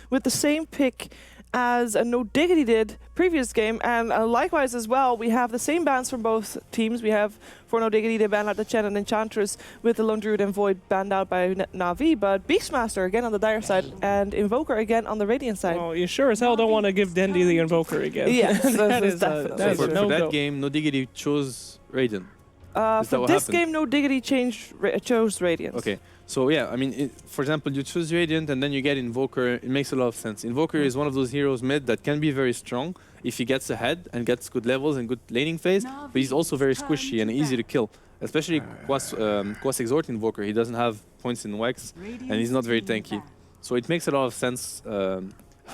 with the same pick as No Diggity did previous game, and likewise as well, we have the same bans from both teams. We have for No Diggity, they banned out the Chen and Enchantress, with the Lone Druid and Void banned out by Na'Vi, but Beastmaster again on the Dire side, and Invoker again on the Radiant side. Oh, you sure as hell don't want to give Dendi the Invoker again. Yes, that is definitely. For that game, No Diggity chose Radiant. For this game, No Diggity chose Radiant. Okay, so yeah, I mean, for example, you choose Radiant and then you get Invoker. It makes a lot of sense. Invoker is one of those heroes mid that can be very strong if he gets ahead and gets good levels and good laning phase, but he's also very squishy and easy to kill. Especially Quas Exhort Invoker, he doesn't have points in Wax and he's not very tanky. So it makes a lot of sense.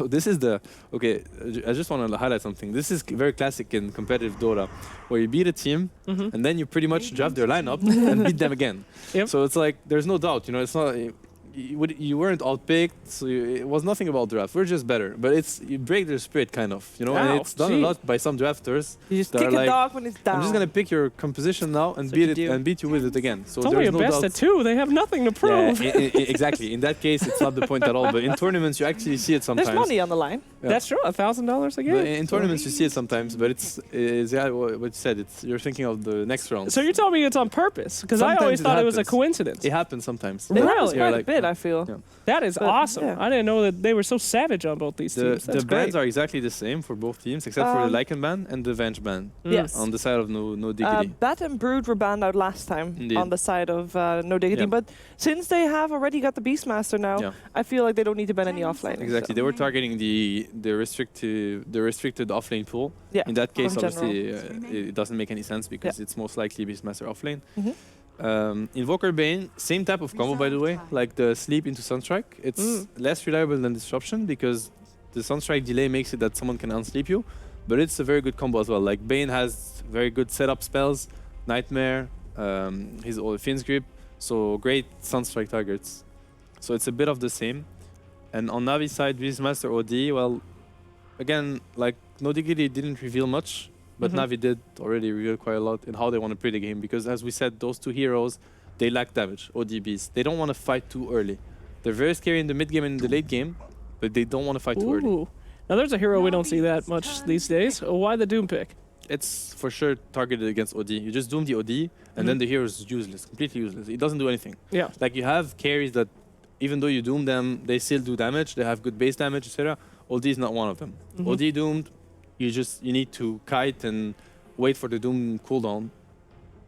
This is the... Okay, I just want to highlight something. This is very classic in competitive Dota, where you beat a team and then you pretty much draft their lineup and beat them again. Yep. So it's like, there's no doubt, you know, it's not... You weren't outpicked, so it was nothing about draft. We're just better, but you break their spirit, kind of, you know. And it's done a lot by some drafters. You just kick a dog when it's down. I'm just gonna pick your composition now and beat you with it again. So it's only a best of 2. They have nothing to prove. Yeah, exactly. In that case, it's not the point at all. But in tournaments, you actually see it sometimes. There's money on the line. Yeah. That's true. $1,000 again. But in tournaments, you see it sometimes, but it's yeah, what you said. You're thinking of the next round. So you're telling me it's on purpose? Because I always thought it was a coincidence. It happens sometimes. It happens quite a bit, I feel. Yeah. That is awesome. Yeah. I didn't know that they were so savage on both these teams. The bans are exactly the same for both teams, except for the Lycan ban and the Venge ban. Yes. On the side of No Diggity. Bat and Brood were banned out last time on the side of No Diggity, Yeah. but since they have already got the Beastmaster now, I feel like they don't need to ban any offlane. Exactly. So. They were targeting the restricted offlane pool. Yeah. In that case, in obviously, it doesn't make any sense because it's most likely Beastmaster offlane. Invoker Bane, same type of combo, by the way, like the sleep into Sunstrike. It's less reliable than Disruption because the Sunstrike delay makes it that someone can unsleep you, but it's a very good combo as well. Like Bane has very good setup spells, Nightmare, his old Finn's Grip, so great Sunstrike targets. So it's a bit of the same. And on Navi's side, Beastmaster OD, well, again, like No Diggity didn't reveal much, but Navi did already reveal quite a lot in how they want to play the game, because as we said, those two heroes, they lack damage, ODBs. They don't want to fight too early. They're very scary in the mid game and in the late game, but they don't want to fight too early. Now there's a hero we don't see that much these days. Why the Doom pick? It's for sure targeted against OD. You just Doom the OD, and then the hero is useless, completely useless. It doesn't do anything. Yeah. Like you have carries that, even though you Doom them, they still do damage. They have good base damage, etc. OD is not one of them. OD doomed, you need to kite and wait for the Doom cooldown,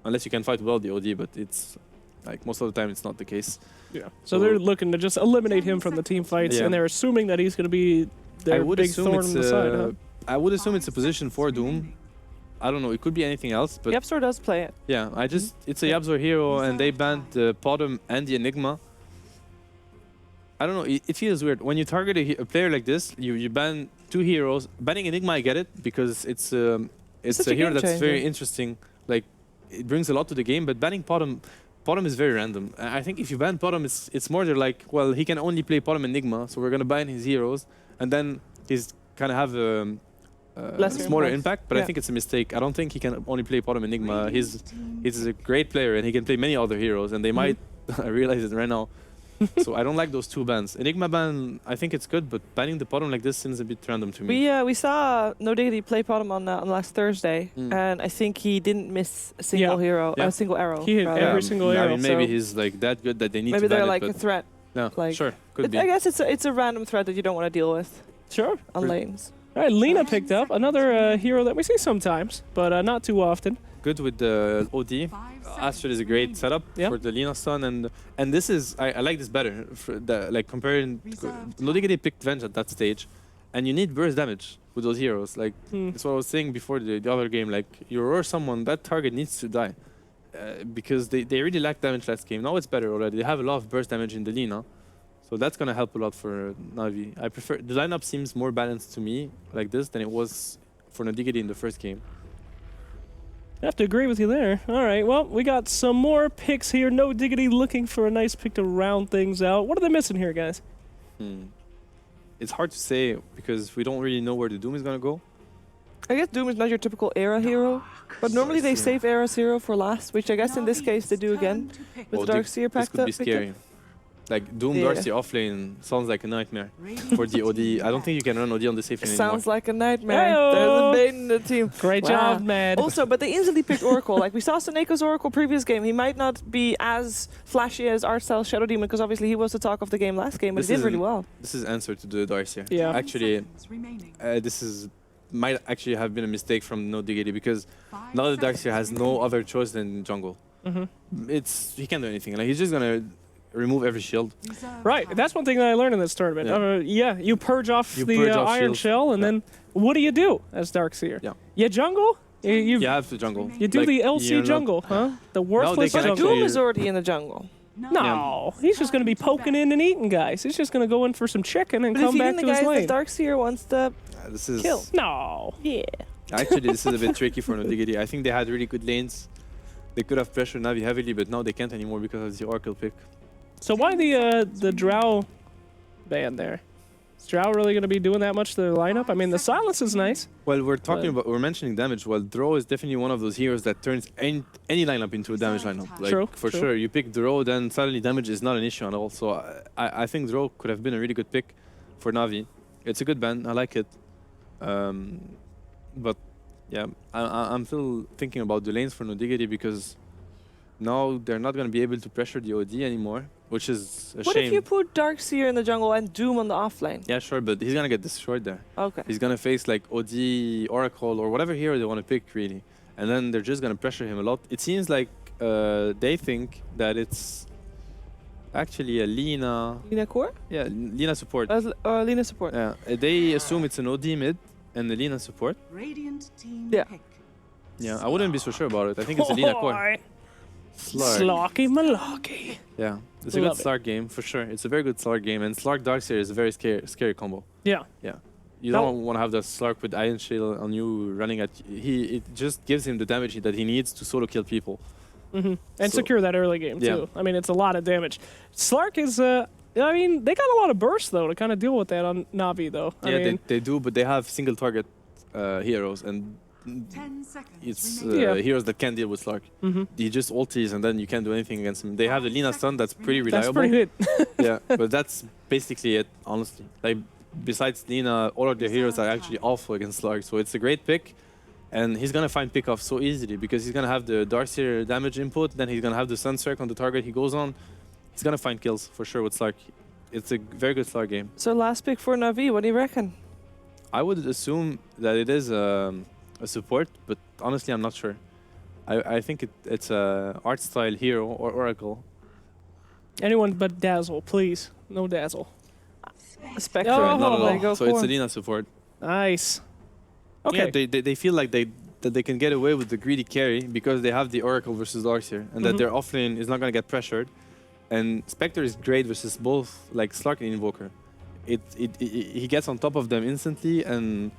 unless you can fight well the OD, but it's like most of the time it's not the case. Yeah. So they're looking to just eliminate him from the team fights, and they're assuming that he's going to be their big thorn in the side. Huh? I would assume it's a position for Doom. I don't know, it could be anything else, but Yapzor does play it. Yeah, it's a Yapzor hero, and they banned the Potom and the Enigma. I don't know, it feels weird. When you target a player like this, you ban two heroes. Banning Enigma, I get it, because it's a hero that's very interesting. Like, it brings a lot to the game, but banning Potom is very random. I think if you ban Potom, it's more they're like, well, he can only play Potom Enigma, so we're going to ban his heroes, and then he's kind of have a smaller impact, but I think it's a mistake. I don't think he can only play Potom Enigma. He's a great player, and he can play many other heroes, and they might realize it right now. So I don't like those two bans. Enigma ban, I think it's good, but banning the Potom like this seems a bit random to me. We saw No Diggity play Potom on last Thursday, and I think he didn't miss a single hero, a single arrow. He hit every single arrow. I mean, maybe he's like that good that they need to ban it. Maybe they're like a threat. Yeah, like, sure, could be. I guess it's a random threat that you don't want to deal with. Sure. On lanes. All right, Lina picked up another hero that we see sometimes, but not too often. Good with the OD. Astrid is a great setup for the Lina stun, and this is I like this better. Like comparing, No Diggity picked Venge at that stage, and you need burst damage with those heroes. Like that's what I was saying before the other game. Like you roar someone, that target needs to die, because they really lack damage last game. Now it's better already. They have a lot of burst damage in the Lina. So that's going to help a lot for Navi. I prefer... The lineup seems more balanced to me like this than it was for No Diggity in the first game. I have to agree with you there. All right, well, we got some more picks here. No Diggity looking for a nice pick to round things out. What are they missing here, guys? It's hard to say because we don't really know where the Doom is going to go. I guess Doom is not your typical Era hero, but normally they save Era's hero for last, which I guess in this case they do again with the Darkseer pack. This could be scary. Like Doom Yeah. Darcy offlane sounds like a nightmare for the OD. I don't think you can run OD on the safe lane anymore. Sounds like a nightmare. Heyo. There's a Bane in the team. Great Wow. job, man. Also, but they easily picked Oracle. Like we saw Soneko's Oracle previous game. He might not be as flashy as Artstyle Shadow Demon because obviously he was the talk of the game last game, but This he did is really an- well. This is answer to the Darcy. Yeah. Actually, this is might actually have been a mistake from No Diggity because now the Darkseer has no other choice than jungle. He can't do anything. Like he's just gonna remove every shield. Right, that's one thing that I learned in this tournament. Yeah. You purge off You the purge off Iron shields. Shell, and then what do you do as Darkseer? Yeah. You jungle? You You have to jungle. you do Like, the LC you're not- jungle, huh? The worthless can But jungle. actually- Doom is already in the jungle. No, he's just going to be poking in and eating guys. He's just going to go in for some chicken and But if come you back the to his guys lane. the Darkseer wants to This is kill. No. Yeah. actually this is a bit tricky for No Diggity. I think they had really good lanes. They could have pressured Navi heavily, but now they can't anymore because of the Oracle pick. So why the Drow ban there? Is Drow really going to be doing that much to their lineup? I mean, the silence is nice. Well, we're mentioning damage. Well, Drow is definitely one of those heroes that turns any lineup into a damage lineup. Like, True, for true. sure. You pick Drow, then suddenly damage is not an issue at all. So I think Drow could have been a really good pick for Navi. It's a good ban. I like it. But yeah, I'm still thinking about the lanes for No Diggity because now they're not going to be able to pressure the OD anymore, which is a What shame. if you put Darkseer in the jungle and Doom on the offlane? Yeah, sure, but he's going to get destroyed there. Okay. He's gonna face like OD, Oracle, or whatever hero they want to pick, really. And then they're just gonna pressure him a lot. It seems like they think that it's actually a Lina. Lina core? Yeah, Lina support. Lina support. Yeah, they assume it's an OD mid and the Lina support. Radiant team Yeah. pick. Yeah, I wouldn't be so sure about it. I think it's a Lina core. Boy. Slark. Slocky Malaki. Yeah, it's a Love good it. Slark game for sure. It's a very good Slark game, and Slark Darkseer is a very scary combo. Yeah. Yeah. You Now- don't want to have that Slark with Iron Shield on you running at it just gives him the damage that he needs to solo kill people. And So- secure that early game, Yeah. too. I mean, it's a lot of damage. Slark is, I mean, they got a lot of burst, though, to kind of deal with that on Navi, though. I Yeah, mean, they do, but they have single target heroes, and 10 seconds it's remaining. Yeah. heroes that can't deal with Slark. He just ulties, and then you can't do anything against him. They have the Lina stun that's pretty that's reliable. pretty good. Yeah, but that's basically it, honestly. Like, besides Lina, all of their heroes are actually awful against Slark, so it's a great pick. And he's gonna find pickoff so easily because he's gonna have the Darkseer damage input, then he's gonna have the Sunstrike on the target he goes on. He's gonna find kills for sure with Slark. It's a very good Slark game. So last pick for Navi, what do you reckon? I would assume that it is a support, but honestly, I'm not sure. I think it's a art style hero or Oracle. Anyone but Dazzle, please. No Dazzle. Spectre. Oh, Not at there you go all. So it's for. a Lina support. Nice. Yeah, Okay. they feel like that they can get away with the greedy carry because they have the Oracle versus Darkseer, and that their offlane is not gonna get pressured. And Spectre is great versus both like Slark and Invoker. He gets on top of them instantly, and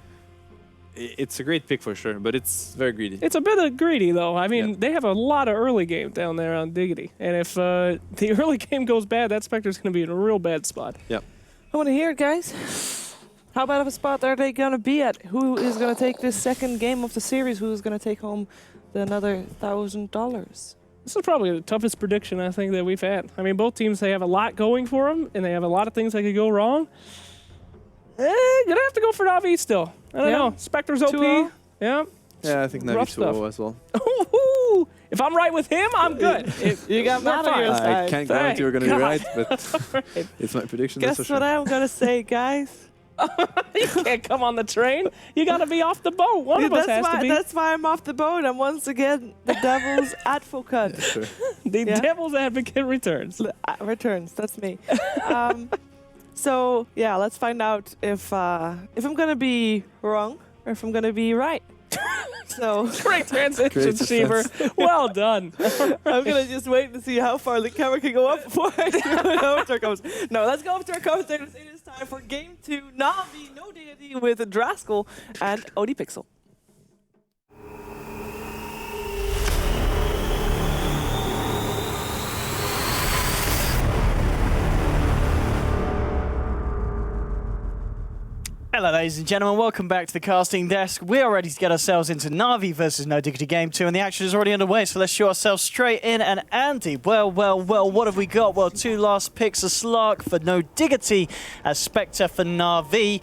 it's a great pick for sure. But it's very greedy. It's a bit of greedy, though. I mean, Yeah. they have a lot of early game down there on Diggity. And if the early game goes bad, that Spectre's going to be in a real bad spot. I want to hear it, guys. How bad of a spot are they going to be at? Who is going to take this second game of the series? Who is going to take home another $1,000? This is probably the toughest prediction I think that we've had. I mean, both teams, they have a lot going for them, and they have a lot of things that could go wrong. Gonna have to go for Navi still. I don't Yeah. know. Spectre's OP. 2-0. Yeah. Yeah, I think Navi Rough 2-0 stuff. as well. Ooh, if I'm right with him, I'm good. You got We're mad on your fine. side. I can't guarantee we're gonna be God. right, but it's my prediction. Guess that's for what sure. I'm going to say, guys? You can't come on the train. You got to be off the boat. One of us has to be. That's why I'm off the boat. I'm once again the devil's advocate. Sure. The Yeah. devil's advocate returns. Returns. That's me. So yeah, let's find out if I'm gonna be wrong or if I'm gonna be right. So Great transition, Great Sheever. Well done. I'm gonna just wait to see how far the camera can go up before I do it over to our comments. No, let's go up to our commentators. It is time for game 2. Navi, no deity with Draskell and OD Pixel. Hello ladies and gentlemen, welcome back to the casting desk. We are ready to get ourselves into Na'Vi versus No Diggity Game 2 and the action is already underway, so let's shoot ourselves straight in. And Andy, well, what have we got? Well, 2 last picks, a Slark for No Diggity, a Spectre for Na'Vi.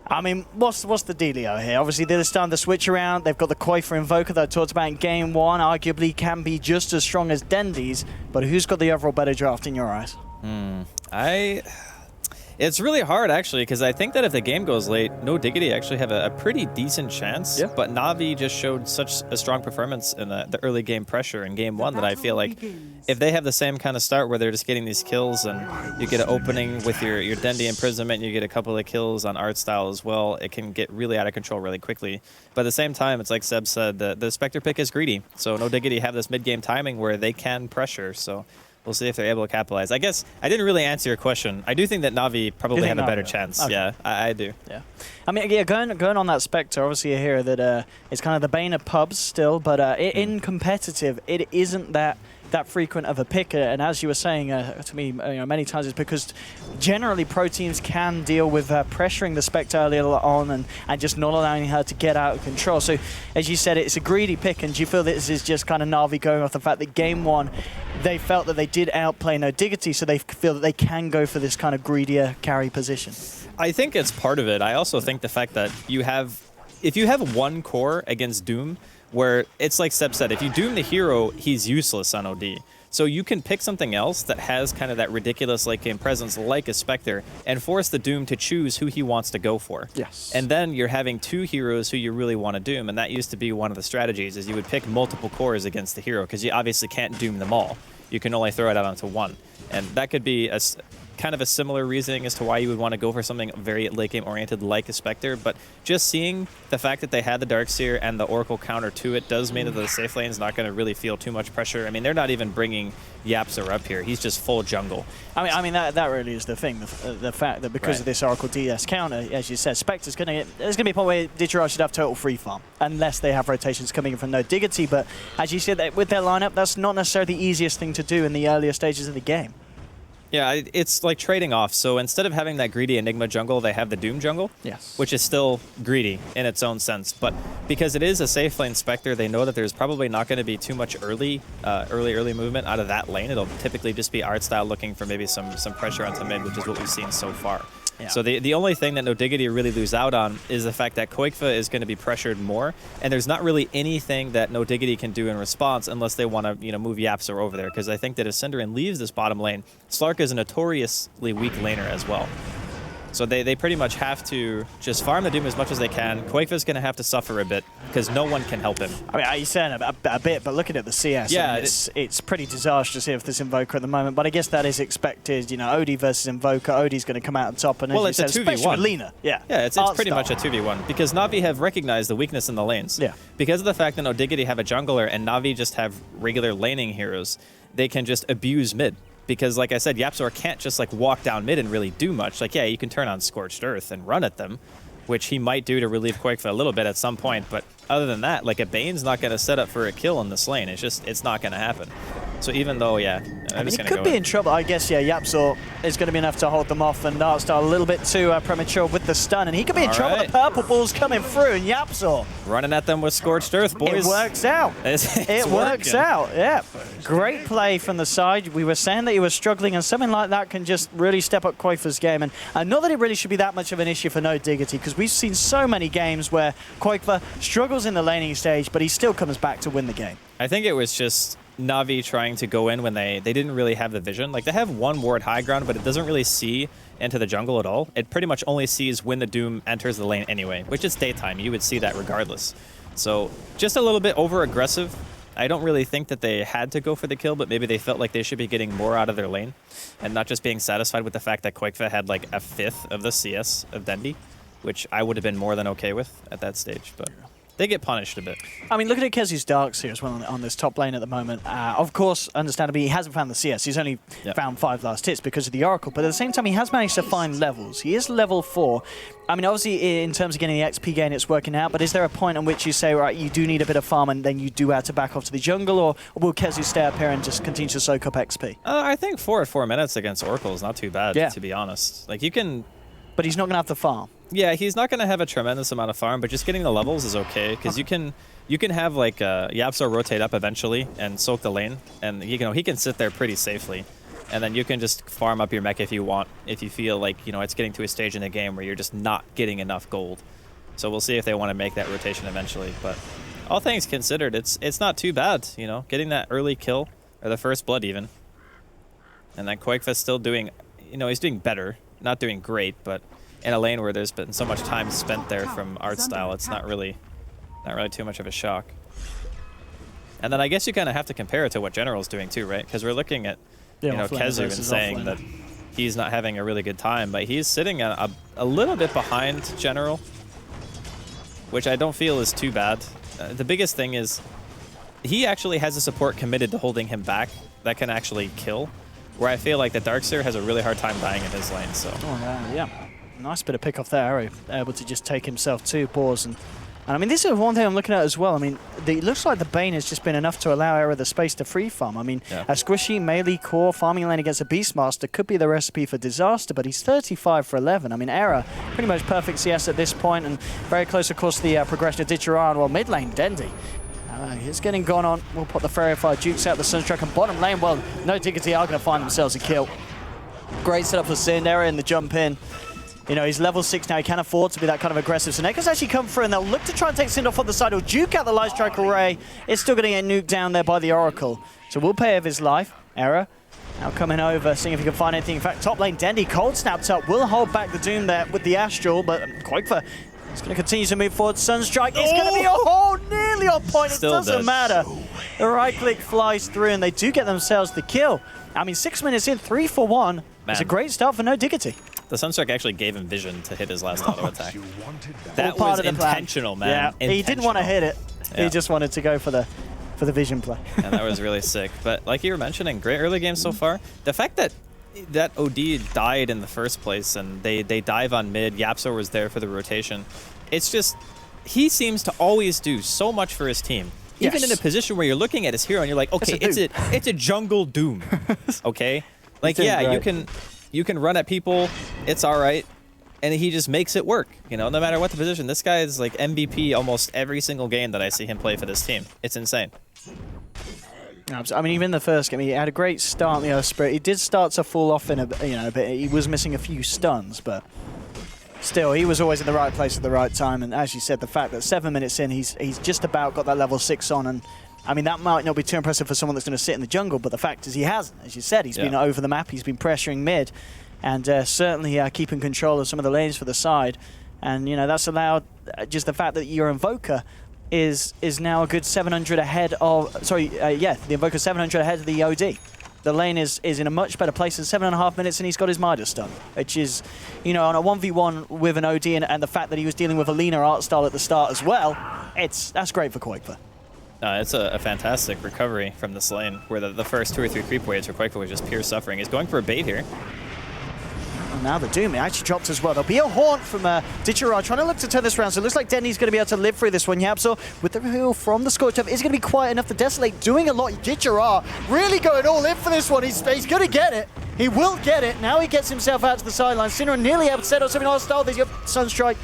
I mean, what's the dealio here? Obviously, they're starting to switch around. They've got the Coifer Invoker that I talked about in Game 1, arguably can be just as strong as Dendy's, but who's got the overall better draft in your eyes? It's really hard, actually, because I think that if the game goes late, No Diggity actually have a pretty decent chance. Yeah. But Na'Vi just showed such a strong performance in the early game pressure in Game 1 that I feel like if they have the same kind of start where they're just getting these kills and you get an opening with your Dendy Imprisonment, you get a couple of kills on Art Style as well, it can get really out of control really quickly. But at the same time, it's like Seb said, the Spectre pick is greedy. So No Diggity have this mid-game timing where they can pressure. So we'll see if they're able to capitalize. I guess I didn't really answer your question. I do think that Na'Vi probably have a better chance. Okay. Yeah, I do. Yeah. I mean, yeah, going on that Spectre, obviously a hero that is kind of the bane of pubs still, but in competitive, it isn't that frequent of a pick. And as you were saying to me many times, it's because generally pro teams can deal with pressuring the Spectre earlier on and just not allowing her to get out of control. So as you said, it's a greedy pick, and do you feel that this is just kind of Na'Vi going off the fact that Game 1 they felt that they did outplay No Diggity, so they feel that they can go for this kind of greedier carry position? I think it's part of it. I also think the fact that if you have one core against Doom, where it's like Seb said, if you Doom the hero, he's useless on OD. So you can pick something else that has kind of that ridiculous late game presence like a Spectre and force the Doom to choose who he wants to go for. Yes. And then you're having 2 heroes who you really want to Doom, and that used to be one of the strategies, is you would pick multiple cores against the hero because you obviously can't Doom them all. You can only throw it out onto one. And that could be kind of a similar reasoning as to why you would want to go for something very late game oriented like a Spectre, but just seeing the fact that they had the Darkseer and the Oracle counter to it does mean that the safe lane is not going to really feel too much pressure. I mean, they're not even bringing Yapser up here. He's just full jungle. I mean that really is the thing, the fact that because of this Oracle DS counter, as you said, Spectre's going to get, there's going to be a point where Digital should have total free farm, unless they have rotations coming in from No Diggity, but as you said, with their lineup, that's not necessarily the easiest thing to do in the earlier stages of the game. Yeah, it's like trading off. So instead of having that greedy Enigma jungle, they have the Doom jungle, which is still greedy in its own sense. But because it is a safe lane Spectre, they know that there's probably not going to be too much early movement out of that lane. It'll typically just be Art Style looking for maybe some pressure onto mid, which is what we've seen so far. Yeah. So the only thing that No Diggity really lose out on is the fact that Koikfa is going to be pressured more, and there's not really anything that No Diggity can do in response unless they want to move Yapser over there, because I think that if Synderen leaves this bottom lane, Slark is a notoriously weak laner as well. So they pretty much have to just farm the Doom as much as they can. Koikfa's going to have to suffer a bit because no one can help him. I mean, you're saying a bit, but looking at the CS, yeah, I mean, it's pretty disastrous here with this Invoker at the moment. But I guess that is expected. You know, OD versus Invoker. OD's going to come out on top, and well, as it's you a said, 2v1. Lina. Yeah, it's pretty much a 2v1 because Na'Vi have recognized the weakness in the lanes. Yeah, because of the fact that No Diggity have a jungler and Na'Vi just have regular laning heroes, they can just abuse mid. Because, like I said, Yapsor can't just like walk down mid and really do much. Like, yeah, you can turn on Scorched Earth and run at them, which he might do to relieve Koikfa a little bit at some point. But other than that, like a Bane's not going to set up for a kill in this lane. It's not going to happen. So even though, yeah, I mean, he could be in trouble. I guess, yeah, Yapsor is going to be enough to hold them off, and Darkstar a little bit too premature with the stun, and he could be in trouble. The purple ball's coming through, and Yapsor running at them with Scorched Earth, boys. It works out. It works out, yeah. Great play from the side. We were saying that he was struggling, and something like that can just really step up Koikfa's game, and not that it really should be that much of an issue for No Diggity, because we've seen so many games where Koikfa struggles in the laning stage, but he still comes back to win the game. I think it was just Na'Vi trying to go in when they didn't really have the vision. Like, they have one ward high ground, but it doesn't really see into the jungle at all. It pretty much only sees when the Doom enters the lane anyway, which is daytime. You would see that regardless. So just a little bit over-aggressive. I don't really think that they had to go for the kill, but maybe they felt like they should be getting more out of their lane and not just being satisfied with the fact that Koikfa had like a fifth of the CS of Dendy, which I would have been more than okay with at that stage, but they get punished a bit. I mean, look at Kezi's Darkseer as well on this top lane at the moment. Of course, understandably, he hasn't found the CS. He's only found 5 last hits because of the Oracle, but at the same time, he has managed to find levels. He is level 4. I mean, obviously, in terms of getting the XP gain, it's working out, but is there a point in which you say, right, you do need a bit of farm and then you do have to back off to the jungle, or will Kezu stay up here and just continue to soak up XP? I think 4 at 4 minutes against Oracle is not too bad, to be honest. Like, you can... But he's not going to have to farm. Yeah, he's not going to have a tremendous amount of farm, but just getting the levels is okay because you can have like Yapso rotate up eventually and soak the lane, and he can sit there pretty safely, and then you can just farm up your mech if you want, if you feel like it's getting to a stage in the game where you're just not getting enough gold. So we'll see if they want to make that rotation eventually, but all things considered, it's not too bad, getting that early kill or the first blood even, and then Quakefest still doing, he's doing better, not doing great, but in a lane where there's been so much time spent there from art style, it's not really too much of a shock. And then I guess you kind of have to compare it to what General's doing too, right? Because we're looking at Kezu and saying that he's not having a really good time, but he's sitting a little bit behind General, which I don't feel is too bad. The biggest thing is he actually has a support committed to holding him back that can actually kill, where I feel like the Darkseer has a really hard time dying in his lane. So yeah. Nice bit of pick off there, able to just take himself 2 boars. And I mean, this is one thing I'm looking at as well. I mean, it looks like the Bane has just been enough to allow Era the space to free farm. I mean, a squishy melee core farming lane against a Beastmaster could be the recipe for disaster, but he's 35 for 11. I mean, Era pretty much perfect CS at this point, and very close, of course, to the progression of Ditcheron. Well, mid lane, Dendi. He's getting gone on. We'll put the Fairy Fire Dukes out the Sunstruck, and bottom lane, well, no Diggity are going to find themselves a kill. Great setup for Sind. Era in the jump in. He's level 6 now. He can afford to be that kind of aggressive. So Neko's actually come through, and they'll look to try and take Sind off on the side. He'll juke out the Light Strike Array. It's still going to get nuked down there by the Oracle. So we'll pay of his life. Era now coming over, seeing if he can find anything. In fact, top lane, Dendi cold snapped up. Will hold back the Doom there with the Astral, but Quakefa is going to continue to move forward. Sunstrike is going to be nearly on point. It doesn't matter. The right click flies through, and they do get themselves the kill. I mean, 6 minutes in, 3 for 1. It's a great start for no Diggity. The Sunstruck actually gave him vision to hit his last auto attack. That was intentional, man. Yeah, intentional. He didn't want to hit it. Yeah. He just wanted to go for the vision play. And that was really sick. But like you were mentioning, great early game so far. The fact that OD died in the first place and they dive on mid, Yapso was there for the rotation. It's just, he seems to always do so much for his team. Even in a position where you're looking at his hero and you're like, okay, it's a jungle Doom. Okay? Like, yeah, you can run at people, it's all right, and he just makes it work, no matter what the position. This guy is like MVP almost every single game that I see him play for this team. It's insane. I mean, even in the first game, he had a great start in the Earth Spirit. He did start to fall off in a bit. He was missing a few stuns, but still, he was always in the right place at the right time. And as you said, the fact that 7 minutes in, he's just about got that level 6 on, and I mean, that might not be too impressive for someone that's going to sit in the jungle, but the fact is he hasn't. As you said, he's been over the map, he's been pressuring mid, and certainly keeping control of some of the lanes for the side. And, that's allowed just the fact that your Invoker is now a good 700 ahead of... the Invoker 700 ahead of the OD. The lane is in a much better place in 7.5 minutes, and he's got his Midas stun, which is, on a 1v1 with an OD, and the fact that he was dealing with a leaner art style at the start as well, that's great for Quakefa. It's a fantastic recovery from this lane, where the first 2 or 3 creep waves for Quakefa was just pure suffering. He's going for a bait here. And now the Doom, it actually dropped as well. There'll be a haunt from Ditcheron trying to look to turn this around. So it looks like Denny's going to be able to live through this one. Yapso with the heal from the Scorch Up is going to be quiet enough to Desolate, doing a lot. Ditcheron really going all in for this one. He's going to get it. He will get it. Now he gets himself out to the sideline. Sinner nearly able to set up something hostile. There's your Sunstrike.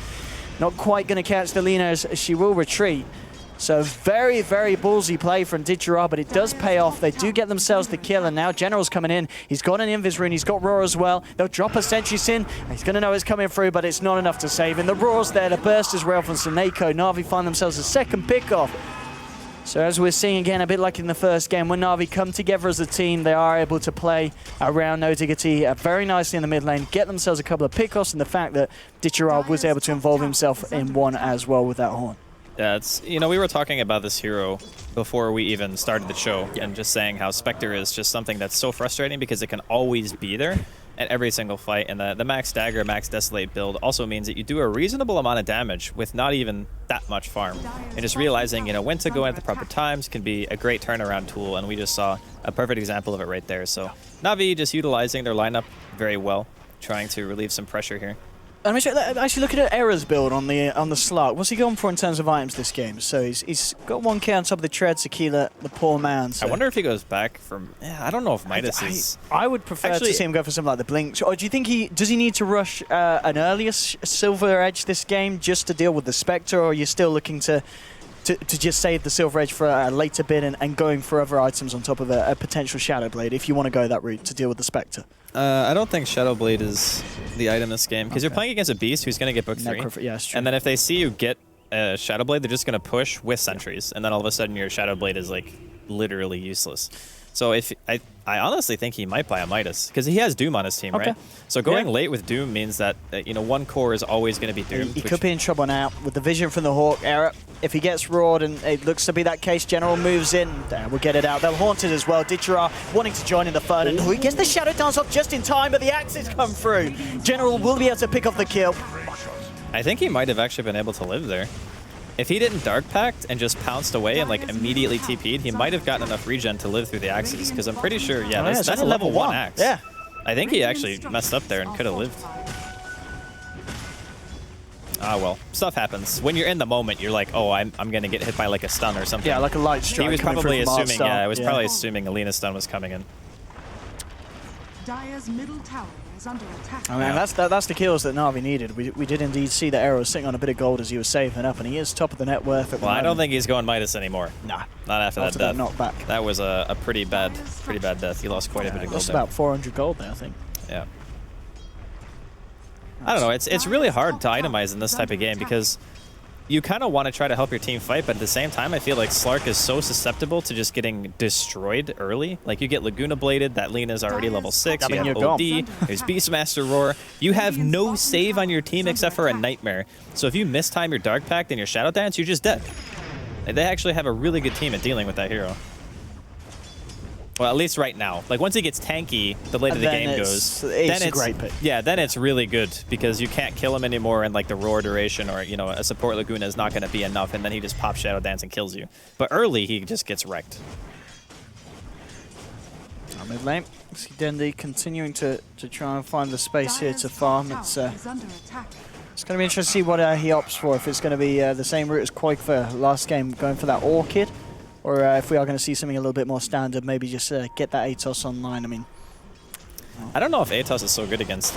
Not quite going to catch the Lina as she will retreat. So very, very ballsy play from Ditcheron, but it does pay off. They do get themselves the kill, and now General's coming in. He's got an Invis rune, he's got Roar as well. They'll drop a Sentry Sin. He's going to know it's coming through, but it's not enough to save him. The Roar's there, the burst is rail from Seneko. Na'Vi find themselves a second pick-off. So as we're seeing again, a bit like in the first game, when Na'Vi come together as a team, they are able to play around No Diggity very nicely in the mid lane, get themselves a couple of pick-offs, and the fact that Ditcheron was able to involve himself in one as well with that horn. Yeah, it's, we were talking about this hero before we even started the show, and just saying how Spectre is just something that's so frustrating because it can always be there at every single fight, and the max dagger, max desolate build also means that you do a reasonable amount of damage with not even that much farm. And just realizing, when to go in at the proper times can be a great turnaround tool, and we just saw a perfect example of it right there. So Na'Vi just utilizing their lineup very well, trying to relieve some pressure here. I'm actually looking at Error's build on the Slark. What's he going for in terms of items this game? So he's got 1k on top of the tread, Tequila, the poor man. So I wonder if he goes back from. Yeah, I don't know if Midas is. I would prefer Actually, to see him go for something like the Blink. Or do you think does he need to rush an earlier Silver Edge this game just to deal with the Spectre, or are you still looking to just save the Silver Edge for a later bit and going for other items on top of a potential Shadow Blade if you want to go that route to deal with the Spectre? I don't think Shadow Blade is the item in this game because you're playing against a beast who's going to get book 3. Yeah, that's true. And then if they see you get a Shadow Blade, they're just going to push with sentries, and then all of a sudden your Shadow Blade is like literally useless. So if I honestly think he might buy a Midas because he has Doom on his team, right? So going late with Doom means that one core is always going to be Doom. He could be in trouble now with the vision from the Hawk era. If he gets roared, and it looks to be that case, General moves in. We'll get it out. They'll haunt it as well. Ditchera wanting to join in the third, and he gets the Shadow Dance off just in time, but the axes come through. General will be able to pick off the kill. I think he might have actually been able to live there. If he didn't Dark Pact and just pounced away and like immediately TP'd, he might have gotten enough regen to live through the axes. Because I'm pretty sure, that's a level 1 axe. Yeah. I think he actually messed up there and could have lived. Ah, well, stuff happens. When you're in the moment, you're like, oh, I'm going to get hit by like a stun or something. Yeah, like a light strike. He was probably assuming, probably assuming Alina's stun was coming in. Dire's middle tower is under attack. I mean, that's the kills that Na'Vi needed. We did indeed see that Arrow sitting on a bit of gold as he was saving up, and he is top of the net worth. Well, I don't think he's going Midas anymore. Nah, not after that death. Knockback. That was a pretty bad death. He lost quite a bit of gold. Lost about 400 gold there, I think. Yeah. I don't know. It's really hard to itemize in this type of game because you kind of want to try to help your team fight, but at the same time, I feel like Slark is so susceptible to just getting destroyed early. Like, you get Laguna Bladed, that Lena's already level 6, you have OD, there's Beastmaster Roar. You have no save on your team except for a Nightmare. So if you mistime your Dark Pact and your Shadow Dance, you're just dead. Like, they actually have a really good team at dealing with that hero. Well, at least right now. Like, once he gets tanky, the later the game goes, it's a great pick. Yeah, then it's really good because you can't kill him anymore, and like the roar duration or a support Laguna is not going to be enough, and then he just pops Shadow Dance and kills you. But early, he just gets wrecked. Mid lane, see Dendi continuing to try and find the space here to farm. It's going to be interesting to see what he opts for. If it's going to be the same route as Quake for last game, going for that Orchid. Or if we are going to see something a little bit more standard, maybe just get that Atos online. I mean, I don't know if Atos is so good against.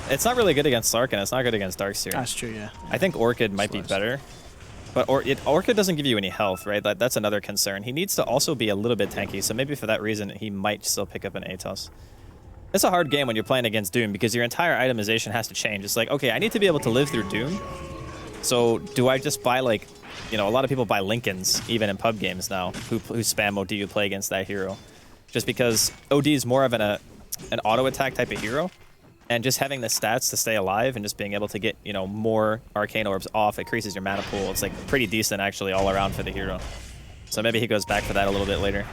It's not really good against Slark, and it's not good against Darkseer. That's true, yeah. I think Orchid might be better, but Orchid doesn't give you any health, right? That's another concern. He needs to also be a little bit tanky, so maybe for that reason he might still pick up an Atos. It's a hard game when you're playing against Doom because your entire itemization has to change. It's like, okay, I need to be able to live through Doom, so do I just buy like? A lot of people buy Lincolns, even in pub games now, who spam OD to play against that hero. Just because OD is more of an auto-attack type of hero, and just having the stats to stay alive and just being able to get, more Arcane Orbs off, it increases your mana pool. It's, like, pretty decent, actually, all around for the hero. So maybe he goes back for that a little bit later.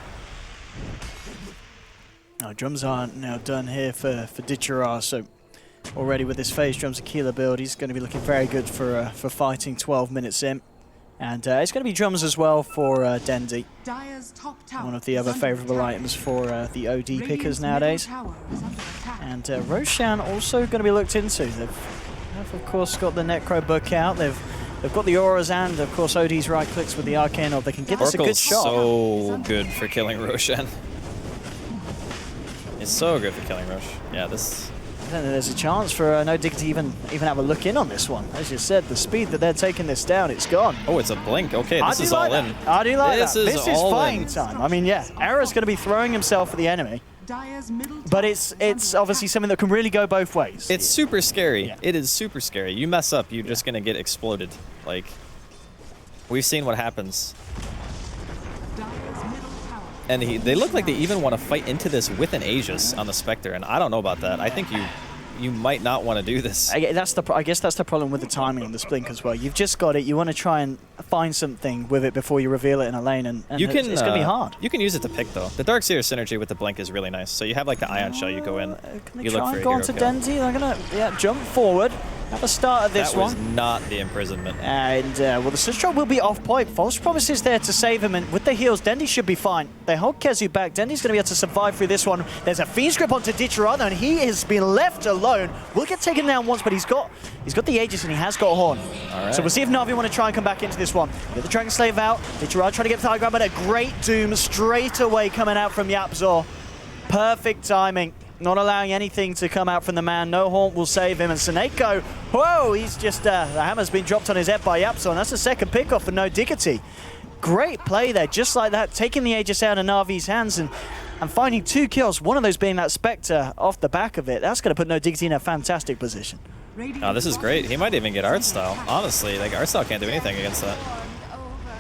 No, drums aren't now done here for Ditchera, so already with this phase drums Aquila build, he's going to be looking very good for fighting 12 minutes in. And it's going to be drums as well for Dendi. One of the other favourable items for the OD pickers nowadays. And Roshan also going to be looked into. They've of course got the Necro book out. They've got the auras and of course OD's right clicks with the Arcane Orb. They can give us a good shot. So good for killing Roshan. It's so good for killing Rosh. Yeah, this. I don't think there's a chance for no Diggity to even have a look in on this one. As you said, the speed that they're taking this down, it's gone. Oh, it's a blink. Okay, this is all in. I do like that. This is fighting time. I mean, yeah, Arrow's going to be throwing himself at the enemy. But it's obviously something that can really go both ways. It's super scary. Yeah. It is super scary. You mess up, you're just going to get exploded. Like, we've seen what happens. And they look like they even want to fight into this with an Aegis on the Spectre, and I don't know about that. I think you might not want to do this. I guess that's the problem with the timing on this blink as well. You've just got it. You want to try and find something with it before you reveal it in a lane, and it's going to be hard. You can use it to pick, though. The Darkseer synergy with the blink is really nice. So you have like the Ion Shell, you go in, Can they you look try for and a go hero on to kill. Dendi? They're going to jump forward. at the start of this that one. was not the imprisonment. And, well, the Slark will be off point. False promises there to save him, and with the heals, Dendy should be fine. They hold Kezu back. Dendy's going to be able to survive through this one. There's a Fiend's Grip onto Dichirano, and he has been left alone. Will get taken down once, but he's got the Aegis, and he has got a Horn. Right. So we'll see if Na'Vi want to try and come back into this one. Get the Dragon Slave out. Dichirano trying to get the high ground, but a great Doom straight away coming out from Yapzor. Perfect timing. Not allowing anything to come out from the man. No Haunt will save him. And Seneko, whoa, he's just, the hammer's been dropped on his head by Yapzor. And that's the second pickoff for no Diggity. Great play there, just like that. Taking the Aegis out of Na'Vi's hands and finding 2 kills. One of those being that Spectre off the back of it. That's going to put no Diggity in a fantastic position. Oh, this is great. He might even get art style. Honestly, like art style can't do anything against that.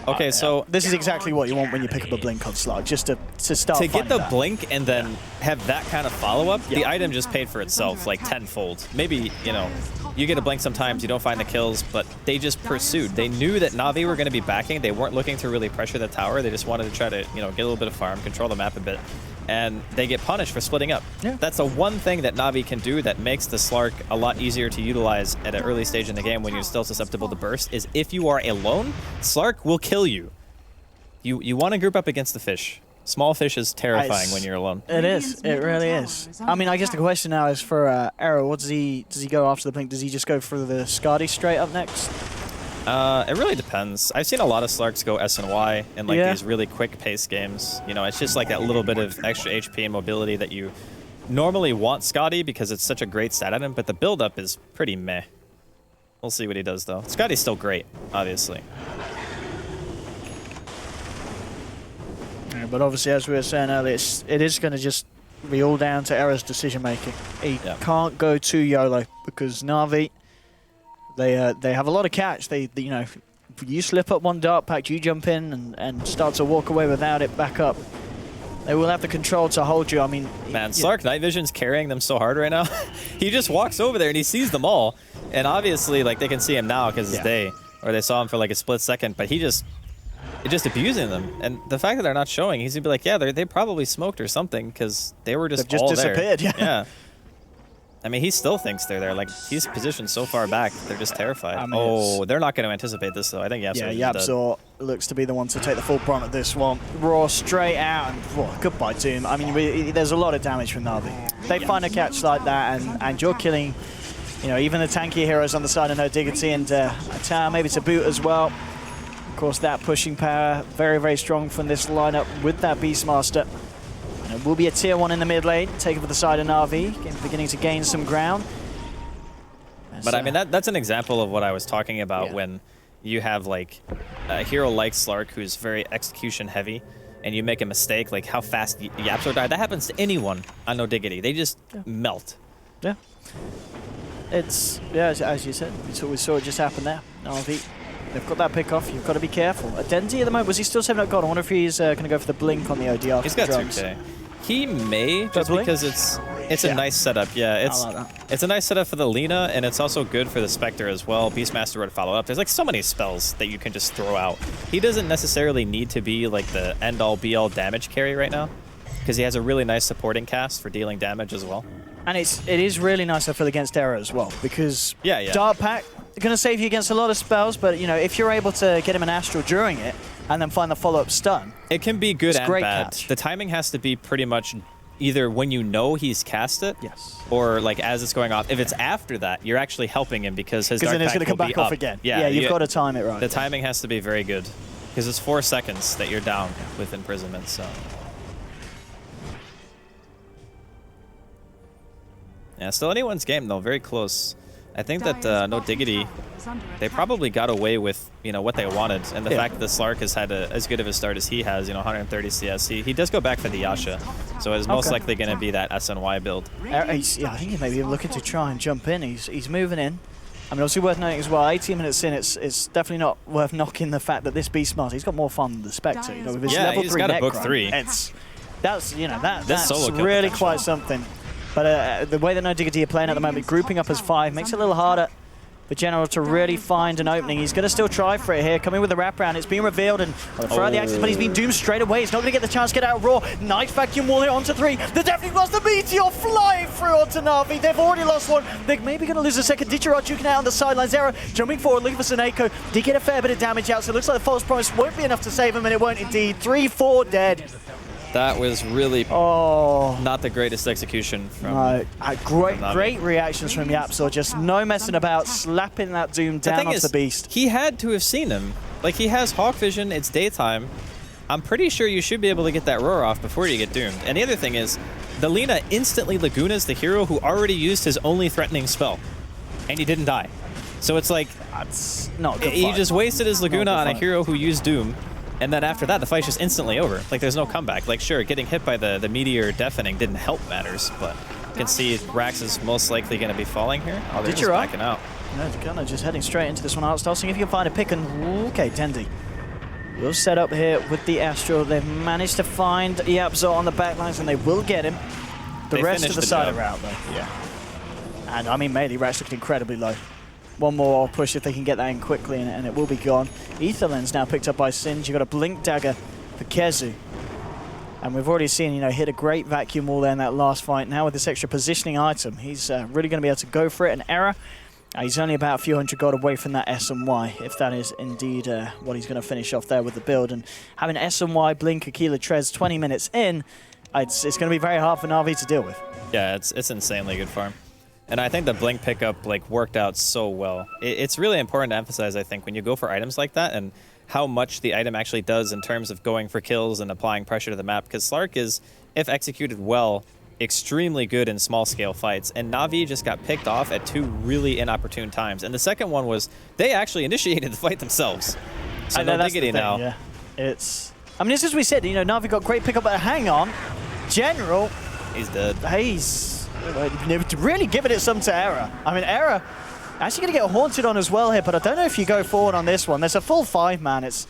Okay, so this is exactly what you want when you pick up a blink on Slark, just to start to get the that. blink and then have that kind of follow-up, the item just paid for itself like tenfold. Maybe, you know, you get a blink sometimes, you don't find the kills, but they just pursued. They knew that Na'Vi were going to be backing. They weren't looking to really pressure the tower. They just wanted to try to, you know, get a little bit of farm, control the map a bit, and they get punished for splitting up. Yeah. That's the one thing that Na'Vi can do that makes the Slark a lot easier to utilize at an early stage in the game when you're still susceptible to burst, is if you are alone, Slark will kill you. You want to group up against the fish. Small fish is terrifying when you're alone. It is. It really is. I mean, I guess the question now is for Arrow. What does he go after the blink? Does he just go for the Skadi straight up next? It really depends. I've seen a lot of Slarks go S and Y in like these really quick pace games. You know, it's just like that little bit of extra HP and mobility that you normally want Skadi because it's such a great stat item, but the build up is pretty meh. We'll see what he does though. Skadi's still great, obviously. But obviously, as we were saying earlier, it is going to just be all down to Error's decision making. He can't go too YOLO because Na'Vi, they have a lot of catch. They you know, if you slip up one dark pack, you jump in and start to walk away without it back up. They will have the control to hold you. I mean, man, Slark Night Vision's carrying them so hard right now. He just walks over there and he sees them all, and obviously, like they can see him now because it's day, or they saw him for like a split second, but he just abusing them. And the fact that they're not showing, he's gonna be like, yeah, they probably smoked or something because they were just all disappeared. There. Yeah. I mean, he still thinks they're there. Like, he's positioned so far back, they're just terrified. I mean, they're not going to anticipate this, though. I think Yapzor Yapzor looks to be the one to take the full brunt of this one. Raw straight out, and goodbye to him. I mean, there's a lot of damage from Na'Vi. They find a catch like that, and you're killing, you know, even the tanky heroes on the side of no Diggity, and a tower maybe to boot as well. Of course, that pushing power, very, very strong from this lineup with that Beastmaster. It will be a tier 1 in the mid lane, taken for the side of Na'Vi, beginning to gain some ground. But I mean, that's an example of what I was talking about when you have like a hero like Slark who's very execution heavy, and you make a mistake, like how fast Yapzor died. That happens to anyone on No Diggity. They just melt. Yeah. It's, as you said, we saw it just happen there. Na'Vi, they've got that pick off. You've got to be careful. Dendy at the moment, was he still saving up gold? I wonder if he's going to go for the blink on the ODR. He's got 2K. He may, just because it's a nice setup. Yeah, it's a nice setup for the Lina, and it's also good for the Spectre as well. Beastmaster would follow up. There's like so many spells that you can just throw out. He doesn't necessarily need to be like the end-all be-all damage carry right now, because he has a really nice supporting cast for dealing damage as well. And it is really nice, I feel, against Error as well, because Dark Pack going to save you against a lot of spells, but you know, if you're able to get him an Astral during it, and then find the follow-up stun. It can be good and bad. Catch. The timing has to be pretty much either when you know he's cast it, or like as it's going off. If it's after that, you're actually helping him because his dark then it's pack going to come back off up. again. Yeah, you've got to time it right. The timing has to be very good because it's 4 seconds that you're down with imprisonment. So yeah, still anyone's game though. Very close. I think that No Diggity, they probably got away with, you know, what they wanted, and the fact that Slark has had as good of a start as he has, you know, 130 CS. He does go back for the Yasha, so it's most likely going to be that SNY build. I think he's maybe looking to try and jump in. He's moving in. I mean, obviously worth noting as well, 18 minutes in, it's definitely not worth knocking the fact that this Beastmaster, he's got more fun than the Spectre. You know, with his level 3 got a book Necron, 3. That's really quite something. But the way that No Diggity are playing at the moment, grouping up as 5 makes it a little harder for General to really find an opening. He's going to still try for it here. Coming with the wraparound. It's been revealed and throughout the axis, but he's been doomed straight away. He's not going to get the chance to get out of Raw. Nice vacuum wall here onto 3. The definitely lost the Meteor flying through onto Na'Vi. They've already lost one. They're maybe going to lose a second. Dichirot juking out on the sidelines. Zera jumping forward, looking for Seneko. Did get a fair bit of damage out, so it looks like the false promise won't be enough to save him, and it won't indeed. 3-4 dead. That was really not the greatest execution from... No, great reactions from Yapzor. Just no messing about, slapping that Doom down off the beast. He had to have seen him. Like, he has Hawk Vision, it's daytime. I'm pretty sure you should be able to get that roar off before you get doomed. And the other thing is, the Lina instantly Lagunas the hero who already used his only threatening spell. And he didn't die. So it's like... That's not a good He fight. just wasted his Laguna on a fight. hero who used Doom. And then after that, the fight's just instantly over. Like, there's no comeback. Like, sure, getting hit by the Meteor deafening didn't help matters, but you can see Rax is most likely going to be falling here. Oh, they're just backing out. No, they're kind of just heading straight into this one. Artstar, seeing if you can find a pick and... Okay, Dendi. We'll set up here with the Astral. They've managed to find Yapzor on the backlines, and they will get him. The rest of the side of route, though. Yeah. And, I mean, melee Rax looked incredibly low. One more push if they can get that in quickly, and it will be gone. Etherland's now picked up by Singe. You've got a Blink Dagger for Kezu. And we've already seen, you know, hit a great vacuum wall there in that last fight. Now with this extra positioning item, he's really going to be able to go for it. An error. He's only about a few hundred gold away from that S and Y, if that is indeed what he's going to finish off there with the build. And having S and Y, Blink, Aquila, Trez 20 minutes in, it's going to be very hard for Na'Vi to deal with. Yeah, it's insanely good farm. And I think the Blink pickup like worked out so well. It's really important to emphasize, I think, when you go for items like that and how much the item actually does in terms of going for kills and applying pressure to the map. Because Slark is, if executed well, extremely good in small-scale fights. And Na'Vi just got picked off at 2 really inopportune times. And the second one was they actually initiated the fight themselves. So no Diggity now. Yeah. It's... I mean, it's as we said, you know, Na'Vi got great pickup, but hang on. General... He's dead. He's really giving it some to Era. I mean, Era actually going to get haunted on as well here, but I don't know if you go forward on this one. There's a full 5-man. It's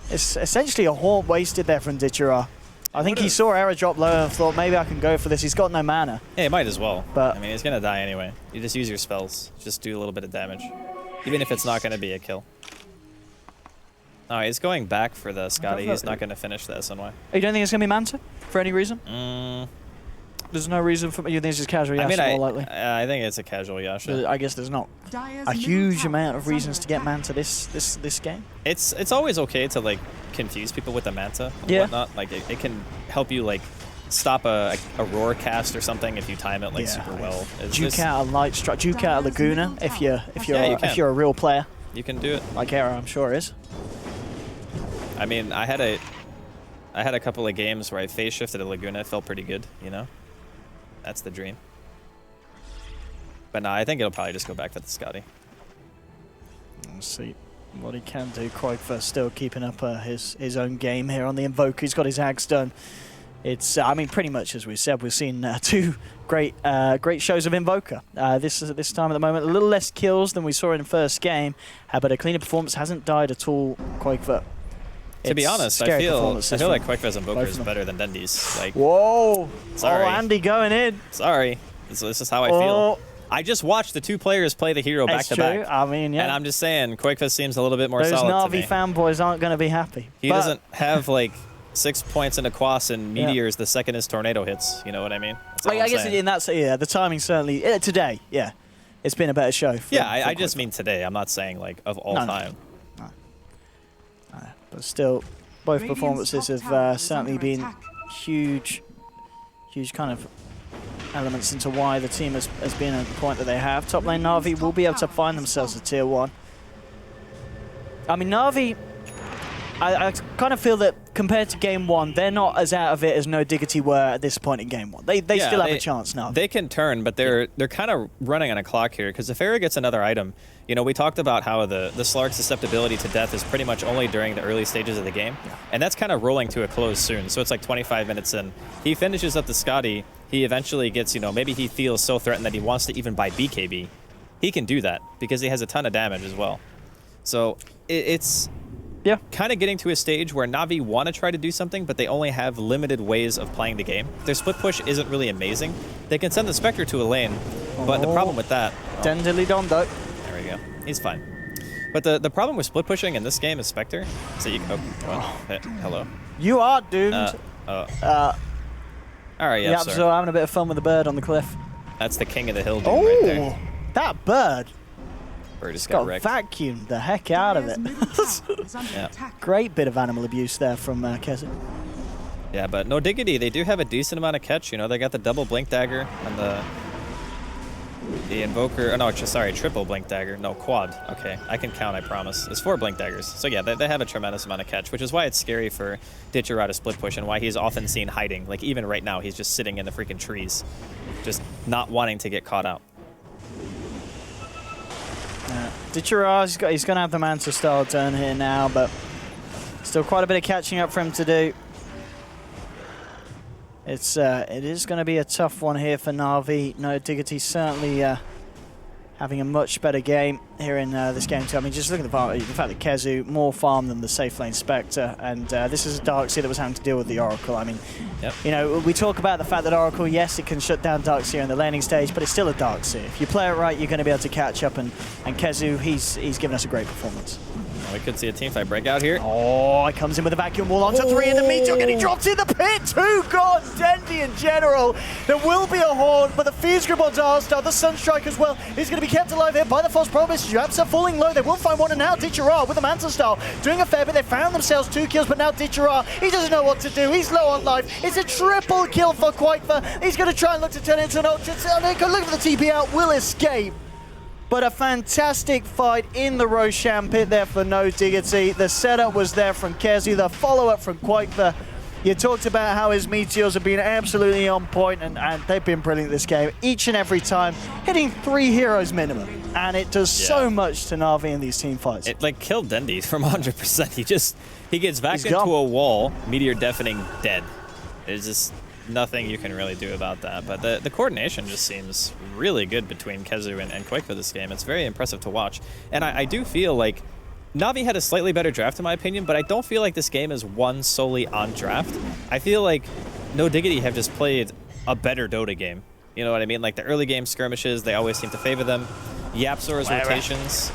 essentially a haunt wasted there from Dichira. I think he saw Era drop low and thought, maybe I can go for this. He's got no mana. Yeah, he might as well. But I mean, he's going to die anyway. You just use your spells. Just do a little bit of damage. Even if it's not going to be a kill. No, he's going back for the Scotty. He's not going to finish the SNY. You don't think it's going to be Manta for any reason? There's no reason for... You think it's just casual Yasha more likely? I think it's a casual Yasha. I guess there's not a huge amount of reasons to get Manta this game. It's always okay to like confuse people with the Manta and whatnot. Like it can help you like stop a roar cast or something if you time it like super well. Juke out a light strike, juke out a Laguna if you're a real player. You can do it. Like Era, I'm sure is. I mean, I had a couple of games where I phase shifted a Laguna. It felt pretty good, you know. That's the dream. But no, I think it'll probably just go back for the Scotty. Let's see what he can do. Kroikva still keeping up his own game here on the Invoker. He's got his axe done. It's, I mean, pretty much as we said, we've seen 2 great shows of Invoker. This time at the moment, a little less kills than we saw in the first game, but a cleaner performance hasn't died at all. Kroikva. To be honest, I feel like Kroikva's Invoker is better than Dendi's. Like, whoa! Sorry. Oh, Andy going in. Sorry. This is how I feel. I just watched the 2 players play the hero back to back. I mean, yeah. And I'm just saying, Kroikva seems a little bit more solid to me. Those Na'Vi fanboys aren't going to be happy. He doesn't have like 6 points into Quas and Meteors the second his tornado hits. You know what I mean? I guess in that, the timing certainly today. Yeah, it's been a better show. I just mean today. I'm not saying like of all time. But still, both performances have certainly been huge kind of elements into why the team has been at the point that they have. Top lane Na'Vi will be able to find themselves a tier 1. I mean, Na'Vi, I kind of feel that compared to game 1, they're not as out of it as No Diggity were at this point in game 1. They still have a chance now. They can turn, but they're kind of running on a clock here because if Era gets another item, you know, we talked about how the Slark's susceptibility to death is pretty much only during the early stages of the game, and that's kind of rolling to a close soon. So it's like 25 minutes in. He finishes up the Scotty. He eventually gets, you know, maybe he feels so threatened that he wants to even buy BKB. He can do that because he has a ton of damage as well. So it's kind of getting to a stage where Na'Vi want to try to do something, but they only have limited ways of playing the game. Their split push isn't really amazing. They can send the Spectre to a lane, but the problem with that... Dendily Dondo. There we go. He's fine. But the problem with split pushing in this game is Spectre. So you hello. You are doomed. All right, yeah, so having a bit of fun with the bird on the cliff. That's the king of the hill doom right there. That bird Bird just got wrecked. vacuumed the heck out of it. Yeah. Great bit of animal abuse there from Kezu. Yeah, but no Diggity, they do have a decent amount of catch. You know, they got the double blink dagger and the invoker. Oh, no, sorry, triple blink dagger. No, quad. Okay, I can count, I promise. It's 4 blink daggers. So yeah, they have a tremendous amount of catch, which is why it's scary for Ditchera to split push and why he's often seen hiding. Like even right now, he's just sitting in the freaking trees, just not wanting to get caught out. Ditchera, he's going to have the Manta style turn here now, but still quite a bit of catching up for him to do. It is going to be a tough one here for Na'Vi. No, Diggity certainly having a much better game here in this game too. I mean, just look at the fact that Kezu more farm than the safe lane Spectre, and this is a Darkseer that was having to deal with the Oracle. I mean, you know, we talk about the fact that Oracle, yes, it can shut down Darkseer in the laning stage, but it's still a Darkseer. If you play it right, you're going to be able to catch up, and Kezu, he's given us a great performance. We could see a teamfight break out here. Oh, he comes in with a vacuum wall onto 3 and the Meteor, and he drops in the pit too. God, Dendy in general. There will be a Horn, but the Fierce Grip on Darstar, the Sunstrike as well, is going to be kept alive here by the False Promise. Jabs are falling low. They will find one, and now Ditchera with the Manta Style doing a fair bit. They found themselves 2 kills, but now Ditchera, he doesn't know what to do. He's low on life. It's a triple kill for Quaitha. He's going to try and look to turn it into an ultra. Look at the TP out, will escape. But a fantastic fight in the Roshan pit there for No Diggity. The setup was there from Kezu, the follow-up from Quaitha. You talked about how his Meteors have been absolutely on point, and they've been brilliant this game. Each and every time, hitting 3 heroes minimum. And it does so much to Na'Vi in these team fights. It like killed Dendy from 100%. He gets back into a wall, Meteor deafening, dead. There's just nothing you can really do about that. But the coordination just seems really good between Kezu and Quake for this game. It's very impressive to watch. And I do feel like Na'Vi had a slightly better draft in my opinion, but I don't feel like this game is won solely on draft. I feel like No Diggity have just played a better Dota game. You know what I mean? Like the early game skirmishes, they always seem to favor them. Yapzor's rotations.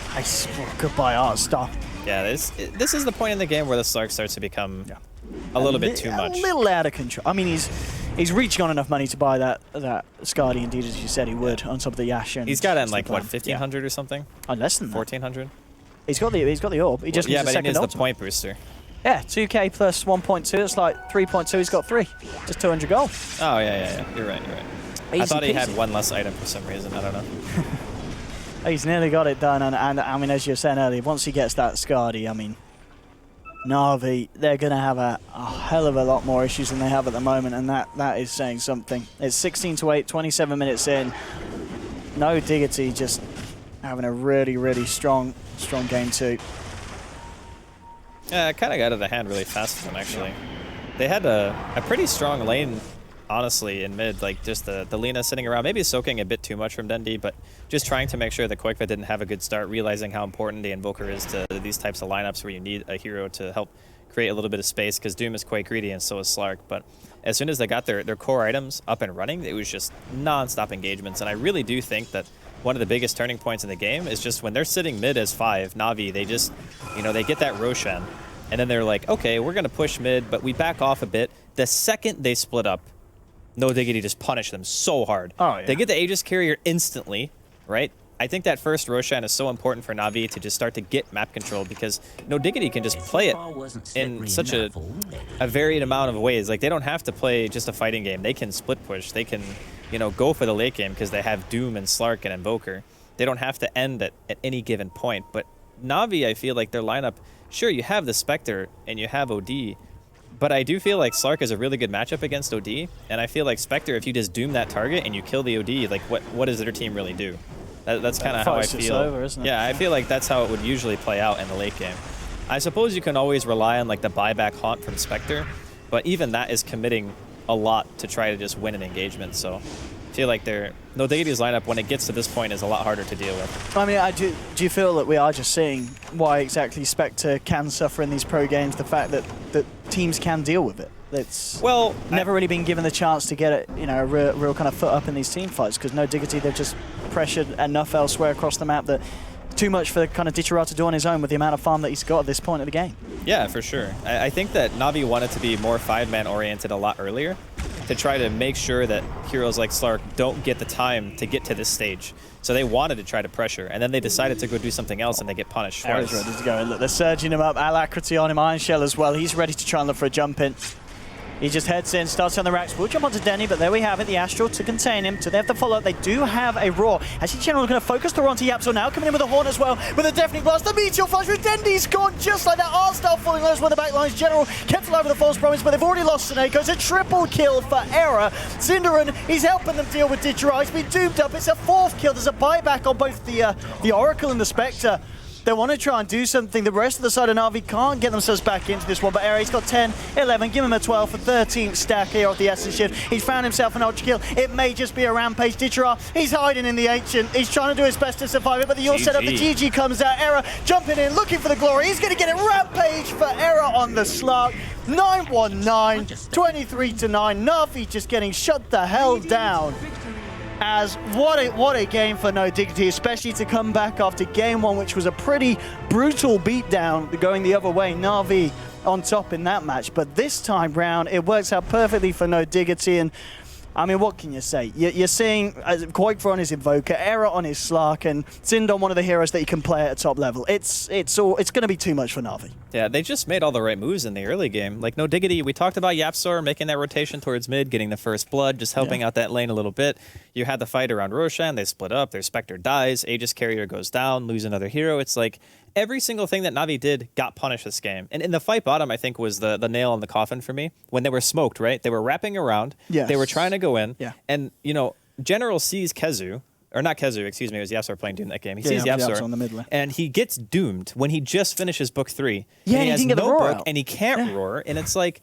Goodbye, art stop. Yeah, this is the point in the game where the Slark starts to become a little bit too much. A little out of control. I mean, he's reached on enough money to buy that Skadi, indeed, as you said he would, on top of the Yash. He's got it in like, what, 1,500 or something? Oh, less than that. 1,400? He's got the orb. He just needs but a second he needs ultimate. the point booster. Yeah, 2k plus 1.2. It's like 3.2. He's got 3. Just 200 gold. Oh, yeah. You're right. Easy I thought he peasy. had one less item for some reason. I don't know. He's nearly got it done. And I mean, as you were saying earlier, once he gets that Skadi, I mean, Na'Vi, they're going to have a hell of a lot more issues than they have at the moment, and that is saying something. It's 16-8, 27 minutes in. No Diggity just having a really, really strong game too. Yeah, it kind of got out of the hand really fast for them, actually. They had a pretty strong lane, honestly, in mid. Like, just the Lina sitting around, maybe soaking a bit too much from Dendy, but just trying to make sure that Quakefa didn't have a good start, realizing how important the Invoker is to these types of lineups where you need a hero to help create a little bit of space, because Doom is quite greedy and so is Slark. But as soon as they got their core items up and running, it was just non-stop engagements. And I really do think that one of the biggest turning points in the game is just when they're sitting mid as 5, Na'Vi, they just, they get that Roshan, and then they're like, okay, we're going to push mid, but we back off a bit. The second they split up, No Diggity just punish them so hard. Oh, yeah. They get the Aegis Carrier instantly, right? I think that first Roshan is so important for Na'Vi to just start to get map control, because No Diggity can just play it in such a varied amount of ways. Like, they don't have to play just a fighting game. They can split push. They can, go for the late game because they have Doom and Slark and Invoker. They don't have to end at any given point. But Na'Vi, I feel like their lineup, sure, you have the Spectre and you have OD, but I do feel like Slark is a really good matchup against OD, and I feel like Spectre, if you just doom that target and you kill the OD, like what does their team really do? That's kind of how I feel. Over, isn't it? Yeah, I feel like that's how it would usually play out in the late game. I suppose you can always rely on like the buyback haunt from Spectre, but even that is committing a lot to try to just win an engagement. So I feel like No Diggity's lineup, when it gets to this point, is a lot harder to deal with. I mean, do you feel that we are just seeing why exactly Spectre can suffer in these pro games? The fact that teams can deal with it. It's never really been given the chance to get it, a real kind of foot up in these team fights, because No Diggity, they've just pressured enough elsewhere across the map that too much for kind of Ditchera to do on his own with the amount of farm that he's got at this point of the game. Yeah, for sure. I think that Navi wanted to be more 5-man oriented a lot earlier to try to make sure that heroes like Slark don't get the time to get to this stage. So they wanted to try to pressure, and then they decided to go do something else, and they get punished twice. Arrow's ready to go. Look, they're surging him up. Alacrity on him. Iron Shell as well. He's ready to try and look for a jump in. He just heads in, starts on the racks. We'll jump onto Denny, but there we have it. The Astral to contain him. So they have to follow up. They do have a Roar. Actually, General going to focus the onto Yapzor now. Coming in with a Horn as well. With a Deafening Blast. The Meteor Flash with Dendy's gone just like that. Arstyle falling low as well. The backlines. General kept alive with a False Promise, but they've already lost Seneko. It's a triple kill for Era. Cinderin, he's helping them deal with Ditchera. He's been doomed up. It's a 4th kill. There's a buyback on both the Oracle and the Spectre. They want to try and do something. The rest of the side of Na'Vi can't get themselves back into this one, but Era, he's got 10, 11, give him a 12 for 13 stack here off the Essence Shift. He's found himself an ultra kill. It may just be a rampage. Ditchera, he's hiding in the Ancient. He's trying to do his best to survive it, but the Yule setup, the GG comes out. Era jumping in, looking for the glory. He's going to get it. Rampage for Era on the Slark. 9-1-9, 23-9. Na'Vi just getting shut the hell down. As what a game for No Diggity, especially to come back after game 1, which was a pretty brutal beatdown going the other way. Na'Vi on top in that match, but this time round it works out perfectly for No Diggity. And I mean, what can you say? You're seeing Quakefor on his Invoker, Era on his Slark, and Sindon, one of the heroes that you can play at a top level. It's going to be too much for Na'Vi. Yeah, they just made all the right moves in the early game. Like No Diggity, we talked about Yapzor making that rotation towards mid, getting the first blood, just helping out that lane a little bit. You had the fight around Roshan, they split up, their Spectre dies, Aegis Carrier goes down, lose another hero. It's like every single thing that Na'Vi did got punished this game. And in the fight bottom, I think, was the nail in the coffin for me. When they were smoked, right? They were wrapping around, they were trying to go in, and, you know, General sees Kezu, or not Kezu, excuse me, it was Yapzor playing Doom that game. He sees Yapzor on the mid lane. And he gets doomed when he just finishes book 3. Yeah, and he has didn't get no the roar book, out. and he can't roar. And it's like,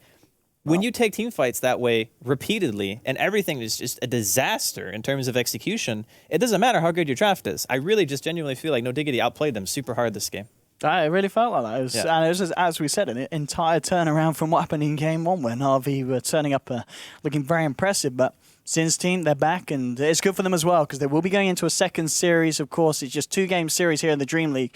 when you take team fights that way repeatedly, and everything is just a disaster in terms of execution, it doesn't matter how good your draft is. I really just genuinely feel like No Diggity outplayed them super hard this game. I really felt like that. And it was, as we said, an entire turnaround from what happened in game 1, where Na'Vi were turning up, looking very impressive. But Sin's team, they're back, and it's good for them as well, because they will be going into a second series. Of course, it's just 2-game series here in the DreamLeague,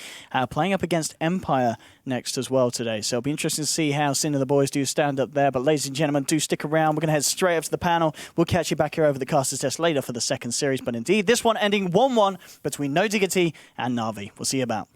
playing up against Empire next as well today. So it'll be interesting to see how Sin and the boys do stand up there. But ladies and gentlemen, do stick around. We're going to head straight up to the panel. We'll catch you back here over the Casters Test later for the second series. But indeed, this one ending 1-1 between No Diggity and Na'Vi. We'll see you about.